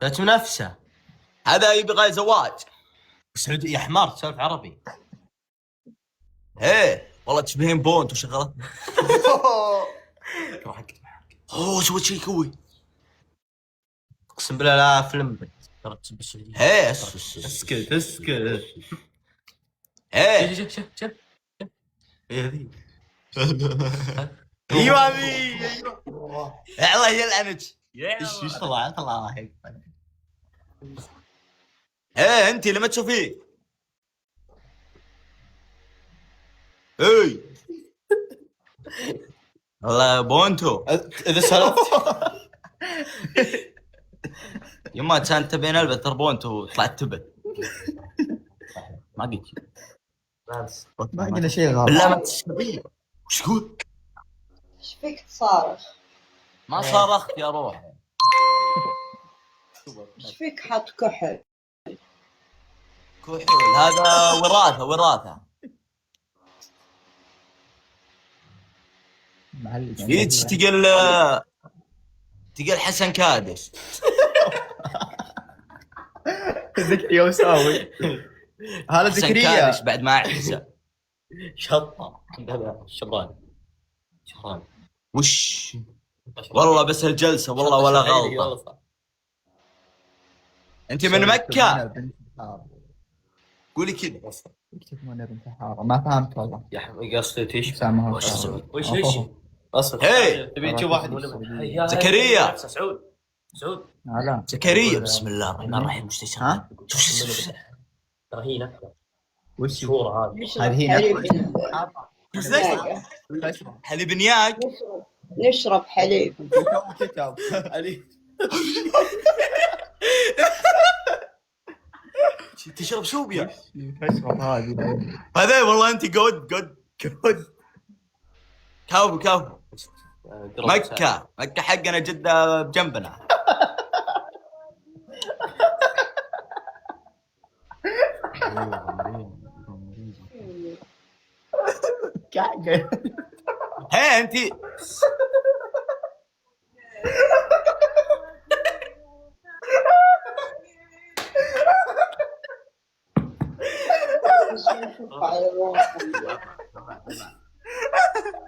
ذات منافسة. هذا يبغى زواج. سعودي يا حمار تسولف عربي. ايه والله تشبهين بونت وشغلات. اوه سويت شيء قوي. اقسم بالله لا فيلم ترى تسب السعودية. ايه اسكت اسكت. ايه شوف ايه هذي. ايوه هذي ايوه. الله يلعنك. ايش طلع هيك. ايه انت لما تشوفيه. اي والله بونتو اذا سولفت يما كانت تبين البس ترى بونتو طلعت تبت. ما قلت ما قلنا شيء غلط. بالله ما تشتبيه. وش تقول؟ ايش فيك تصارخ؟ ما صارخت يا روح. ايش فيك حاط كحل؟ كحول هذا وراثة. ايش تقل حسن كادش. زكريا وساوي. هذا حسن زكريا كادش بعد ما احسه. شطة هذا شبران. وش والله بس الجلسة والله ولا غلطة. انت من مكة قولي كذا. اكتب منى بنت الحارة. ما فهمت والله. يا حبيبي قصدي ايش؟ سامها وش تسوي؟ وش اصبر. هي. تبي تشوف واحد زكريا. سعود لا زكريا بسم الله الرحمن الرحيم. وش تسوي؟ ها؟ شوف ترى هي نكهة وش مشهورة هذه. نشرب هذه حليب حليب نياق. نشرب حليب. كتاب تشرب شوبيا. تشرب هذه. هذا والله انت قد كاوبو مكة حقنا جدة بجنبنا. هي انت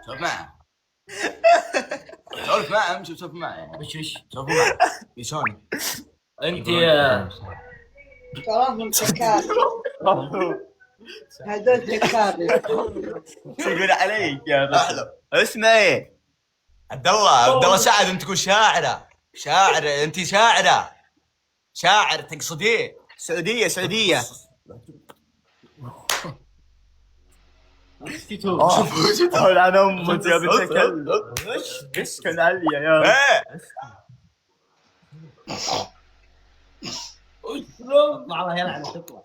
شوف معه سولف معه امشي وسولف معه. وش سولف معه يسوني انت تراهم تكاري. هذول تكاري. يقول عليك يا احلى. اسمه ايه؟ عبد الله سعد. انت تقول شاعره انت شاعر تقصديه. سعوديه شوف العن امك يا بنت الكلب. ايش كان علي يا ايه والله يلعن تطلع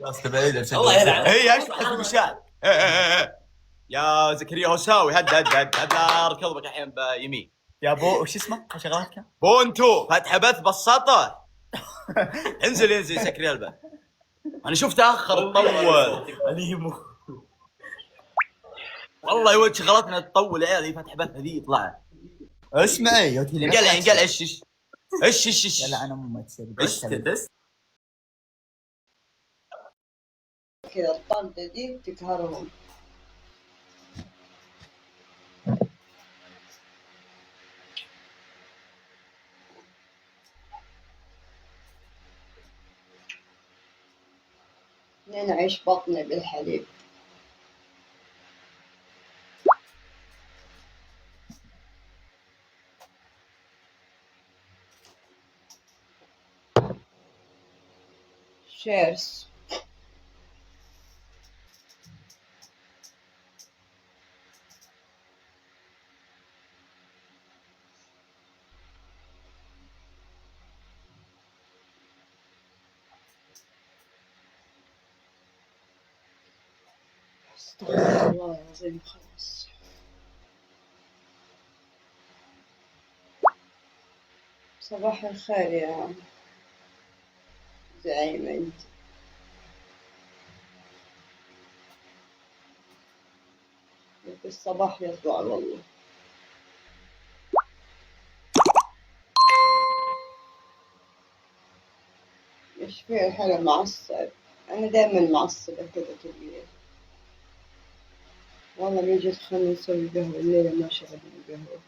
يا استبعد الله يلعن. هي ايش حسب الشاعر. يا زكريا هوساوي هد ركض بك الحين بيمين يا بو. وش اسمه شغلاتك؟ بونتو فتح بث بسطه. انزل سكري البث. انا شفت تاخر تطول والله يا ولد شغلتنا تطول يا عيال. فتح بث هذي يطلع اسمع يوتي قال ايش يلعن امك كذا الطردة دي تقهرهم. ننعش بطني بالحليب. شيرس. استغفر الله العظيم. خلاص صباح الخير يا زعيم. انت الصباح يطلع والله. فيه الحلا معصب. أنا دايما معصبة كذا تبي. والله من جد خلنا نسوي قهوة الليلة، ما شربنا قهوة.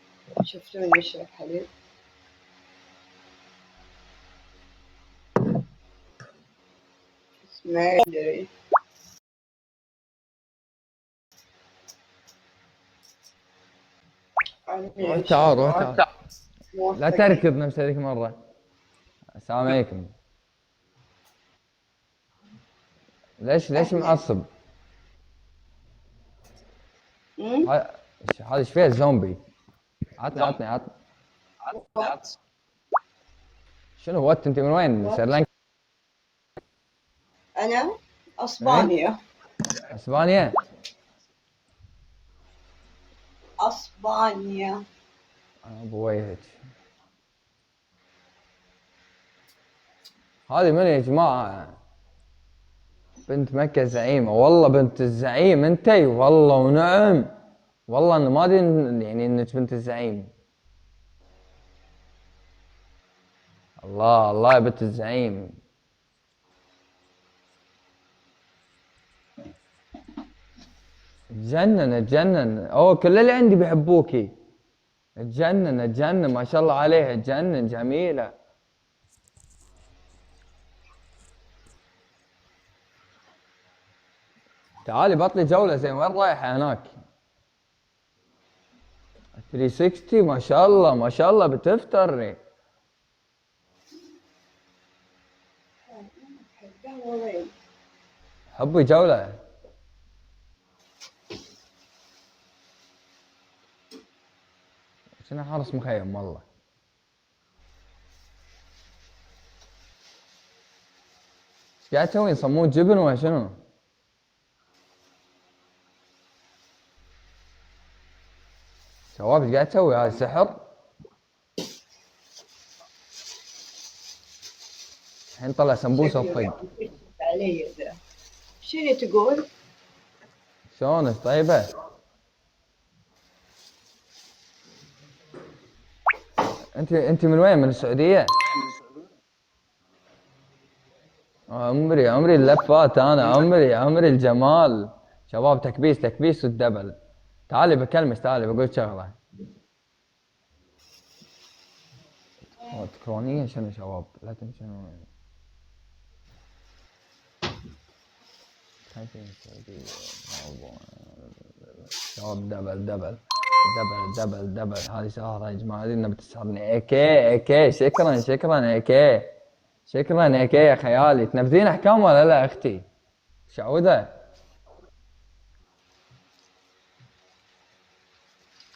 شفتوني أشرب حليب. ما أدري. روح تعال روح تعال، لا تركض نفس هذيك مرة. السلام عليكم. ليش معصب؟ هذا ايش فيها الزومبي؟ عطني. شنو وات انت من وين؟ سريلانكا؟ أنا أسبانيا. اسبانيا؟ أسبانيا. بويهك. هذه من يا جماعة؟ بنت مكة زعيمة، والله بنت الزعيم انتي، والله ونعم، والله انا ما ادري يعني انك بنت الزعيم. الله يا بنت الزعيم. اتجنن اوه، كل اللي عندي بيحبوكي. اتجنن ما شاء الله عليها، اتجنن جميلة. تعالي بطلي جولة زين، وين رايحة هناك؟ 360 ما شاء الله بتفتري. حبي جولة. شنو حارس مخيم والله. ايش قاعد تسوين؟ صمون جبن ولا شنو؟ شباب ايش قاعد تسوي؟ هذا سحر؟ الحين طلع سمبوسه وطق علي ذا. شنو تقول؟ شلونك طيبه؟ انت من وين؟ من السعوديه؟ عمري اللفات، انا عمري الجمال. شباب تكبيس والدبل. تعالي بكلمك، تعالي بقول شغله. تكرونيه شنو شباب؟ لا تمشون خايفين السعوديه. شباب دبل. هذه سهرة يا جماعة، هذه انها بتسهرني. اي شكرا يا خيالي. تنفذين احكام ولا لا اختي؟ شعوذة.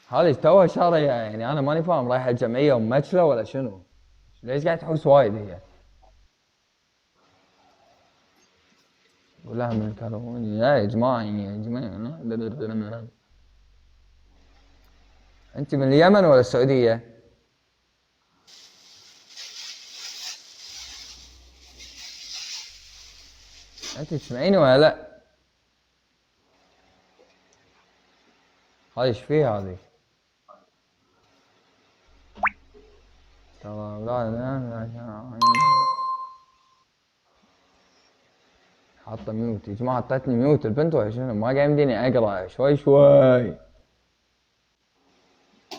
هذه توها شارة يعني، انا ماني فاهم، رايحة الجمعية وممثلة ولا شنو؟ ليش قاعد تحوس وايد هي؟ قول لها من الكالوني يا جماعة. انت من اليمن ولا السعودية؟ انت تسمعيني ولا لا؟ هذه ايش فيها هذه؟ ترى لا حاطه ميوت يا جماعه، حطتني ميوت البنت ولا شنو؟ ما قاعد يمديني اقرا. شوي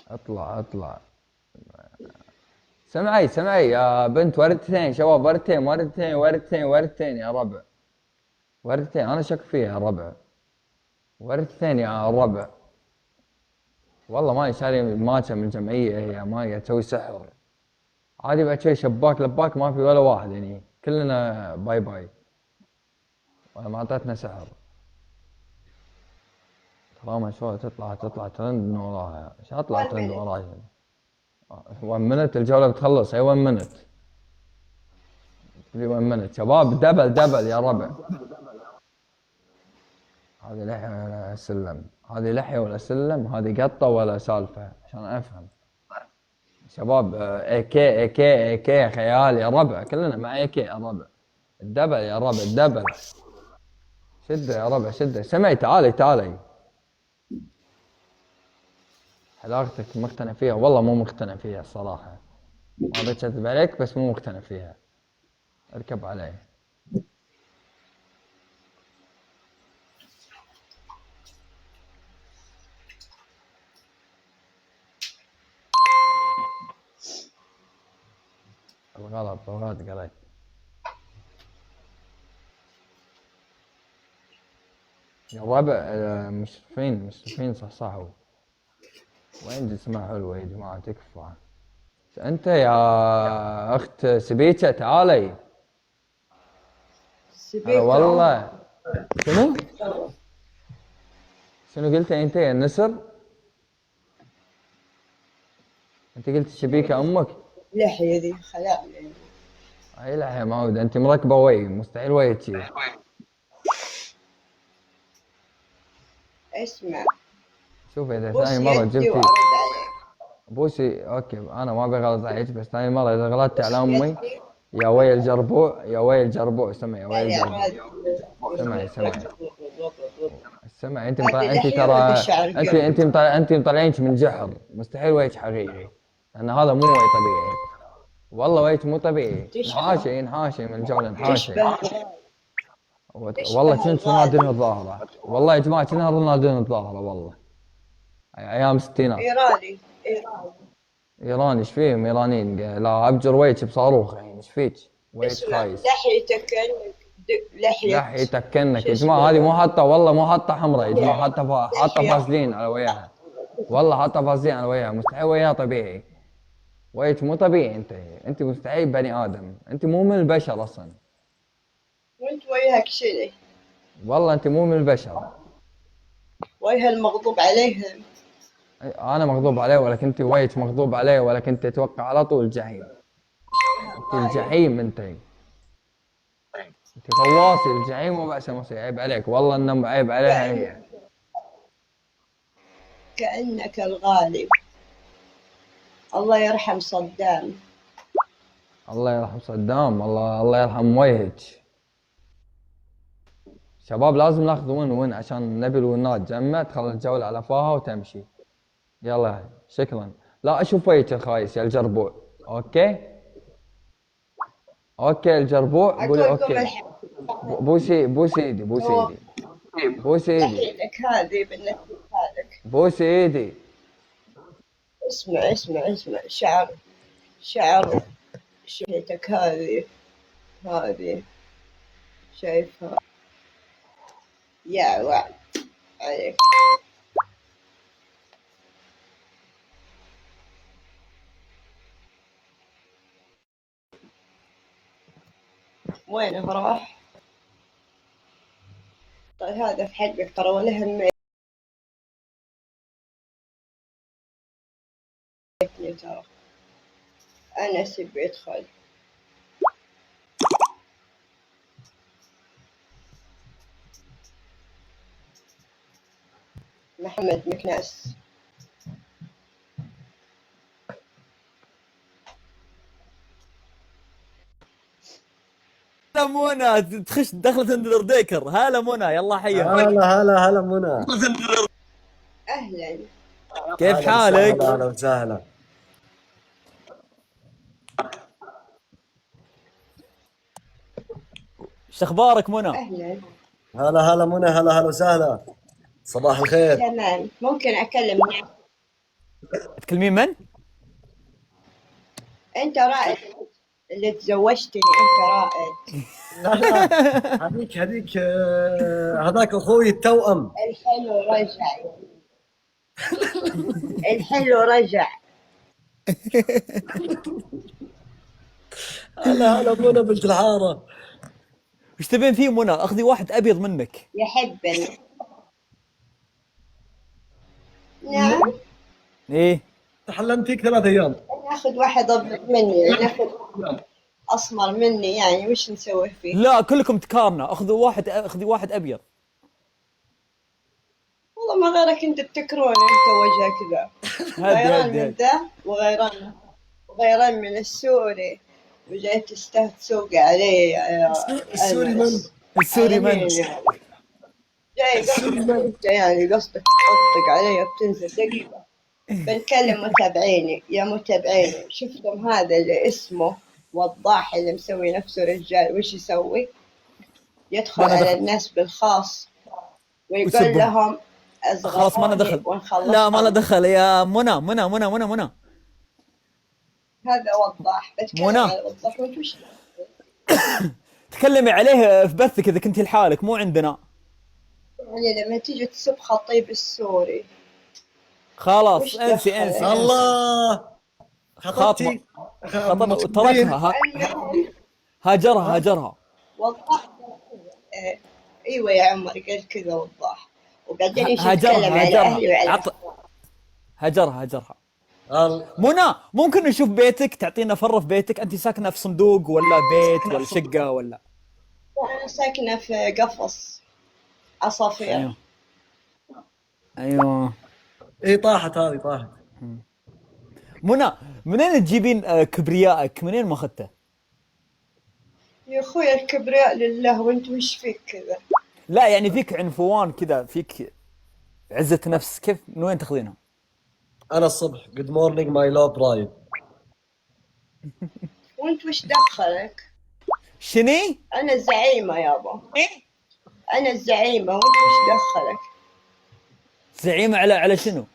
اطلع. سمعي يا بنت، وردتين شباب، وردتين يا ربع. وردتين انا شك فيها يا ربع. وردتين يا ربع. والله ما شاري ماتشة من الجمعية، هي ما قاعد تسوي سحر عادي. بعد شوي شباك لباك ما في ولا واحد، يعني كلنا باي ولا ما اعطتنا سحر. طالما شوي تطلع ترند من وراها. ايش اطلع ترند وراها؟ 1 minute الجولة بتخلص. اي 1 minute. 1 minute شباب. دبل يا ربع. هذه لحية ولا سلم؟ هذه قطة ولا سالفة عشان افهم شباب. اي كي خيال يا ربع، كلنا مع اي كي يا ربع. الدبل يا ربع، الدبل. شده يا ربع شده. سمعي تعالي. حلاقتك مقتنع فيها؟ والله مو مقتنع فيها الصراحة، ما بكذب عليك، بس مو مقتنع فيها. اركب علي. غلط قريت. يا الربع مشرفين صحصحوا. وين جسمها حلوة يا جماعة تكفى. انت يا اخت سبيكة تعالي. هلا والله. شنو قلتي انت يا النسر؟ انت قلت شبيكة امك؟ لحية ذي خلعني. اي لحية معود. انت مركبة وي مستحيل وي تشيل. اسمع شوف اذا ثاني مرة جبتي وأرد عليك. بوسي. اوكي انا ما بغلط عليك بس ثاني مرة اذا غلطتي على امي يا ويل جربوع يا ويل جربوع. سمعي يا ويل جربوع. سمعي انت انت مطلعينك من جحر. مستحيل ويك حقيقي لان هذا مو وي طبيعي. والله ويك مو طبيعي. انحاشي من الجولة انحاشي. والله كنت رونالدينو الظاهرة. والله يا جماعة كنا رونالدينو الظاهرة والله. ايام الستينات. ايراني ايش فيهم ايرانيين؟ لا ابجر ويك بصاروخ يعني ايش فيك؟ ويك خايس. لحيتك كأنك يا جماعة. هذه مو حاطة والله مو حاطة حمراء يا جماعة. حاطة فازلين على وجهها. والله حاطة فازلين على وجهها. مستحيل وجهها طبيعي. ويك مو طبيعي. انت مستحيل بني ادم. انت مو من البشر اصلا. وانت وياك شنو؟ والله انت مو من البشر. ويها المغضوب عليهم. انا مغضوب عليه ولكن انت ويك مغضوب عليه ولكن انت تتوقع على طول الجحيم. انت الجحيم انت غواصي الجحيم وبأس مصير. عيب عليك والله انه عيب عليها هي. كأنك الغالب. الله يرحم صدام. الله يرحم صدام. الله يرحم وجهك. شباب لازم ناخذ وين عشان نبي الونات تجمع تخلي الجولة على فاها وتمشي. يلا شكرا. لا اشوف وجهك الخايس يا الجربوع. اوكي الجربوع قولي اوكي. بوسي ايدي. بوسي ايدي. هذه بالنسبة لك. بوسي ايدي. اسمع شعر شيتك هذه شايفها يا وعد عليك. وينه راح؟ طيب هذا في حقك ترى ولا هميتني ترى. أنا سبي أدخل. محمد مكناس. هلا منى تخش دخلت اندرديكر. هلا منى يلا حيا. هلا منى. أهلا. كيف حالك؟ اهلا وسهلا. ايش اخبارك منى؟ أهلا. هلا منى. هلا وسهلا. صباح الخير. تمام ممكن أكلم. تكلمين من؟ أنت رائد اللي تزوجتني. أنت رائد. لا هذيك هذاك اخوي التوأم. الحلو رجع. هلا منى بنت الحارة. ايش تبين فيه منى؟ اخذي واحد ابيض منك. يحبني. نعم. ايه تحلمت فيك 3 ايام. ناخذ واحد ابيض مني. ناخذ اسمر مني يعني وش نسوي فيه؟ لا كلكم تكارنا. اخذي واحد ابيض. والله ما غيرك انت تكرون انت وجهك ذا. غيران من ذا وغيران من السوري وجاي تسوق عليه. السوري من؟ السوري من؟ جاي قصدك يعني قصدك تطق علي بتنزل دقيقة. بنكلم متابعيني يا متابعيني. شفتم هذا اللي اسمه وضاح اللي مسوي نفسه رجال وش يسوي؟ يدخل على الناس بالخاص ويقول لهم خلاص ما له دخل. لا ما له دخل يا منى. هذا وضاح، بتكلم منى. على وضاح وانت وش تكلمي عليه في بثك اذا كنتي لحالك مو عندنا. يعني لما تيجي تسب خطيب السوري خلاص وش انسي دخل؟ انسي. الله خاطبه خطبتي تركها المهم هاجرها. وضاح ايوه يا عمر قال كذا وضاح، وبعدين ايش هاجرها يتكلم على اهلي وعلى هاجرها. الله منى ممكن نشوف بيتك، تعطينا فرة في بيتك؟ انت ساكنه في صندوق ولا بيت ولا شقه ولا؟ انا ساكنه في قفص عصافير. ايوه اي طاحت هذه طاحت. منى، منين تجيبين كبريائك؟ منين ما اخذته؟ يا اخوي الكبرياء لله، وانت وش فيك كذا؟ لا يعني فيك عنفوان كذا، فيك عزة نفس، كيف من وين تاخذينها؟ انا الصبح جود مورنينج ماي لو برايد. وانت وش دخلك؟ شني؟ انا الزعيمه يابا، انا الزعيمه، وانت وش دخلك؟ زعيمة على شنو؟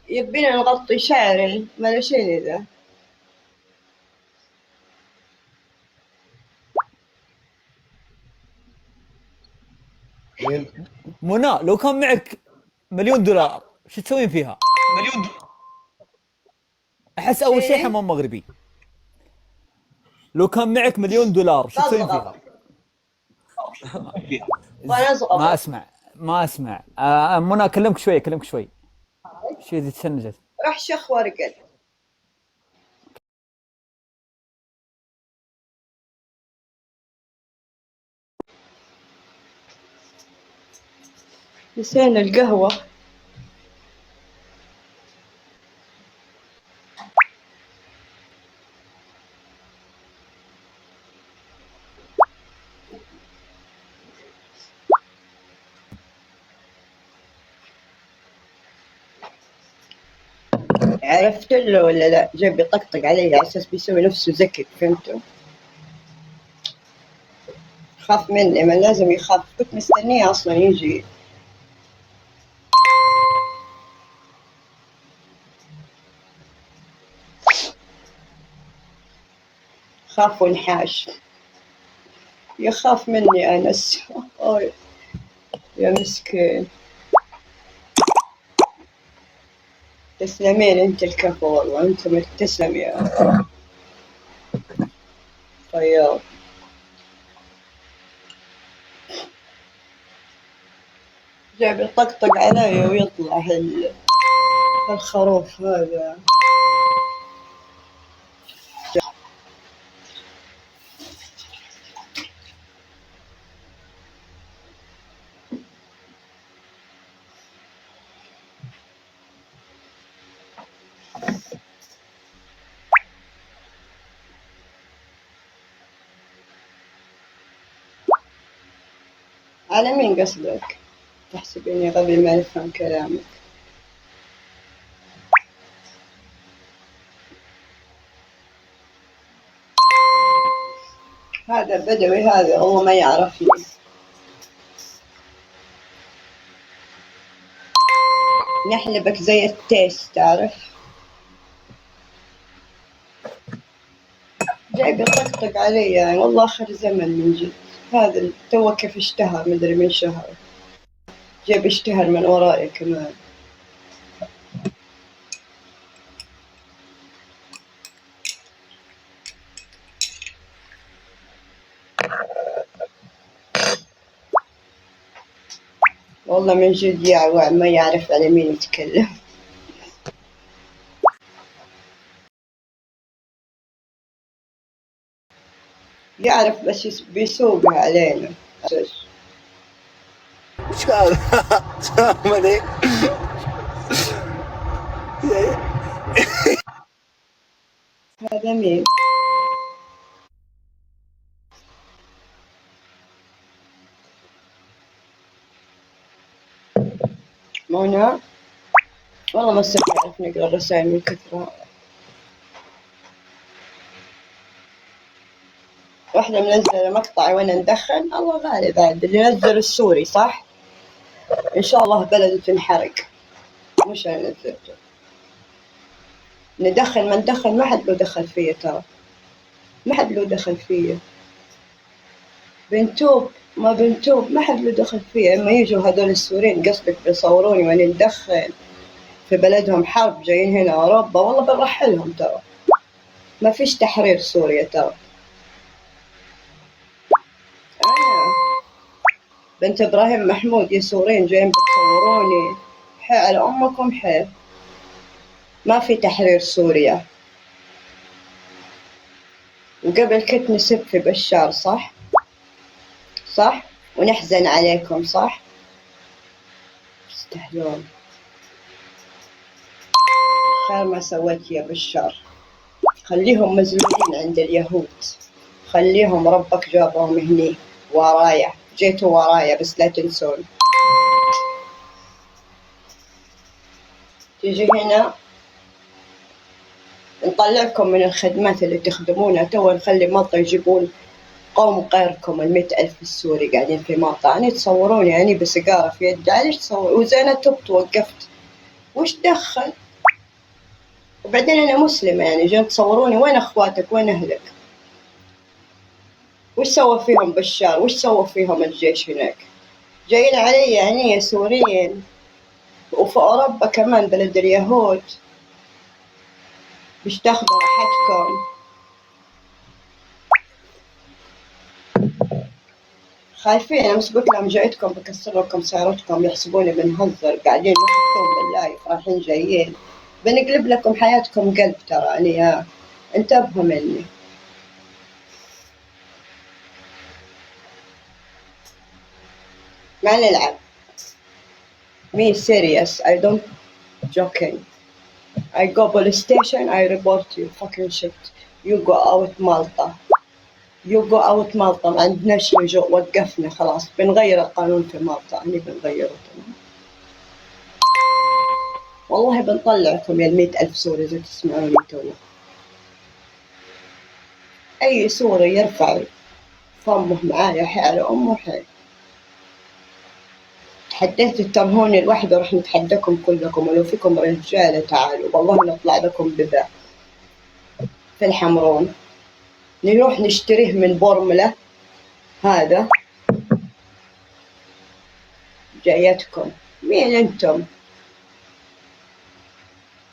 يبينا نغطي شعري ما شيء ذا. منى لو كان معك $1,000,000 شو تسوين فيها؟ احس اول شيء إيه؟ حمام مغربي. لو كان معك $1,000,000 شو تسوين فيها؟ ونزغب. ما اسمع. منى اكلمك شوي. شوي تشنجت. راح شخ وارقد. نسينا القهوة. عرفت له ولا لا؟ جاي بيطقطق علي على اساس بيسوي نفسه ذكي، فهمتوا؟ خاف مني، ما لازم يخاف، كنت مستنيه اصلا يجي. خاف وانحاش، يخاف مني انس. أوي يا مسكين. تسلمين انت الكفو والله، انت تسلم يا طيب. جاي بيطقطق علي ويطلع الخروف هذا. على مين قصدك؟ تحسبيني غبي ما أفهم كلامك؟ هذا بدوي، هذا هو ما يعرفني. نحلبك زي التيس تعرف. جاي بيطقطق علي يعني، والله آخر زمن من جد. هذا توه كيف اشتهر، مدري من شهر جاي بيشتهر من وراي كمان. والله من جد يعوع، ما يعرف على مين يتكلم. يعرف بس بيسوقها علينا. ايش هذا؟ ماني هذا مين؟ منى؟ والله ما صرت أعرف نقرا الرسائل من كثرها. واحدة منزلة مقطع وأنا ندخن، الله غالب عاد اللي نزل السوري صح؟ إن شاء الله بلده تنحرق، مش أنا نزلته. ندخل ما ندخل ما حد له دخل فيا ترى، ما حد له دخل فيا. بنتوب ما بنتوب ما حد له دخل فيا. اما يجوا هذول السوريين قصدك بيصوروني وانا ندخل في بلدهم حرب جايين هنا اوروبا، والله بنرحلهم ترى. ما فيش تحرير سوريا ترى. بنت ابراهيم محمود يا سوريين جايين بتصوروني، حي على امكم حي. ما في تحرير سوريا. وقبل كنت نسب في بشار صح؟ صح؟ ونحزن عليكم صح؟ تستحلون. خير ما سويت يا بشار. خليهم مزلومين عند اليهود، خليهم ربك جابهم هني ورايا، جيتوا ورايا بس لا تنسون. تيجي هنا نطلعكم من الخدمات اللي تخدمونها. تو نخلي مالطا يجيبون قوم غيركم 100,000 السوري قاعدين في مالطا، يعني تصورون يعني بسيجارة في يدي. ليش تصور؟ وزين تبت وقفت، وش دخل؟ وبعدين أنا مسلمة يعني جايين تصوروني. وين أخواتك وين أهلك؟ وش سوى فيهم بشار؟ وش سوى فيهم الجيش هناك؟ جايين علي يعني يا سوريين، وفي أوروبا كمان بلد اليهود مش تاخذوا راحتكم. خايفين. أنا بس قلت لهم جايتكم بكسر لكم سيارتكم، يحسبوني بنهزر، قاعدين ما تفتون بالله رايحين جايين بنقلب لكم حياتكم قلب ترى. يعني انتبهوا مني. ما نلعب. Me serious. I don't joking. I go police station. I report you. Fucking shit. You go out Malta. You go out Malta. ما عندناش لجوء. وقفنا خلاص. بنغير القانون في مالطا. أنا بنغيره. والله بنطلعكم يا 100,000 سوري إذا تسمعوني تونا. أي سوري يرفع فمه معايا حي على أمه حي. تحديت الترهوني لوحده، رح نتحداكم كلكم. ولو فيكم رجالة تعالوا والله نطلع لكم بذا في الحمرون. نروح نشتريه من بورملة. هذا جايتكم. مين انتم؟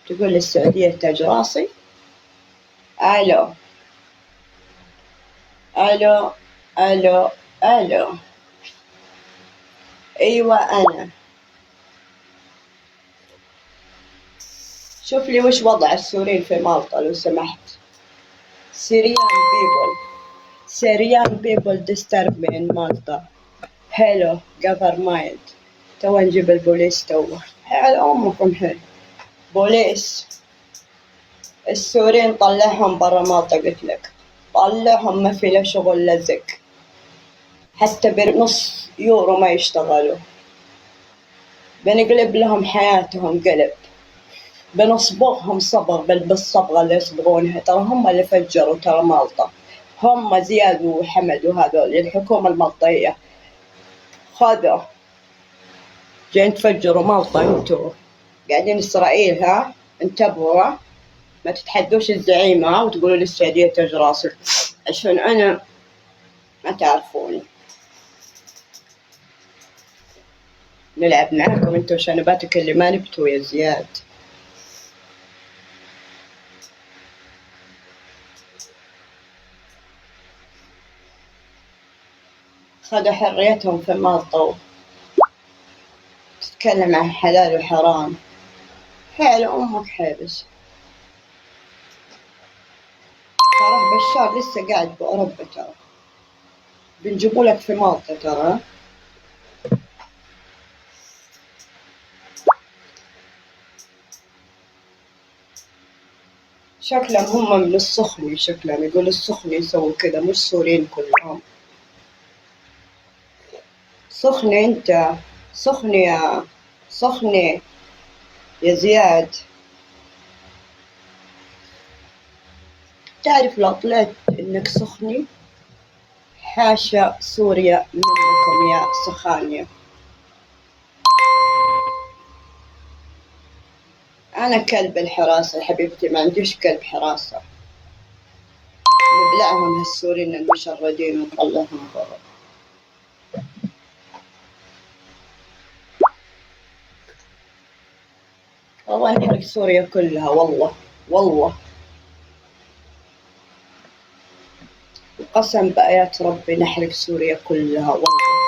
تقول السعودية تاج راسي؟ الو الو الو الو. ايوه انا. شوف لي وش وضع السوريين في مالطا لو سمحت. Syrian people disturb me in Malta. Hello government. تو نجيب البوليس تو. على أمكم حي. بوليس. السوريين طلعهم برا مالطا قلت لك. طلعهم ما في لا شغل لزق. حتى بنص يورو ما يشتغلوا. بنقلب لهم حياتهم قلب. بنصبغهم صبغ بالصبغة اللي يصبغونها. ترى هم اللي فجروا ترى مالطا. هم زياد وحمد وهذول الحكومة المالطية. خذوا جايين تفجروا مالطا. انتوا قاعدين إسرائيل ها. انتبهوا ما تتحدوش الزعيم ها وتقولوا للسعودية تاج راسك، عشان أنا ما تعرفوني. نلعب معاكم انتوا شنباتك اللي ما نبتوا يا زياد. خذوا حريتهم في مالطا. تتكلم عن حلال وحرام. حي أمك حابس. ترى بشار لسه قاعد بأوروبا ترى. بنجيبوا لك في مالطا ترى. شكلهم هم من السخني. شكلهم يقول السخني يسووا كذا. مش سوريين كلهم. سخني انت. سخني يا سخني يا زياد. تعرف لو طلعت انك سخني حاشا سوريا منكم يا سخانية. أنا كلب الحراسة يا حبيبتي، ما عنديش كلب حراسة. نبلعهم هالسوريين المشردين ونطلعهم برا. والله نحرق سوريا كلها، والله والله قسم بآيات ربي نحرق سوريا كلها والله.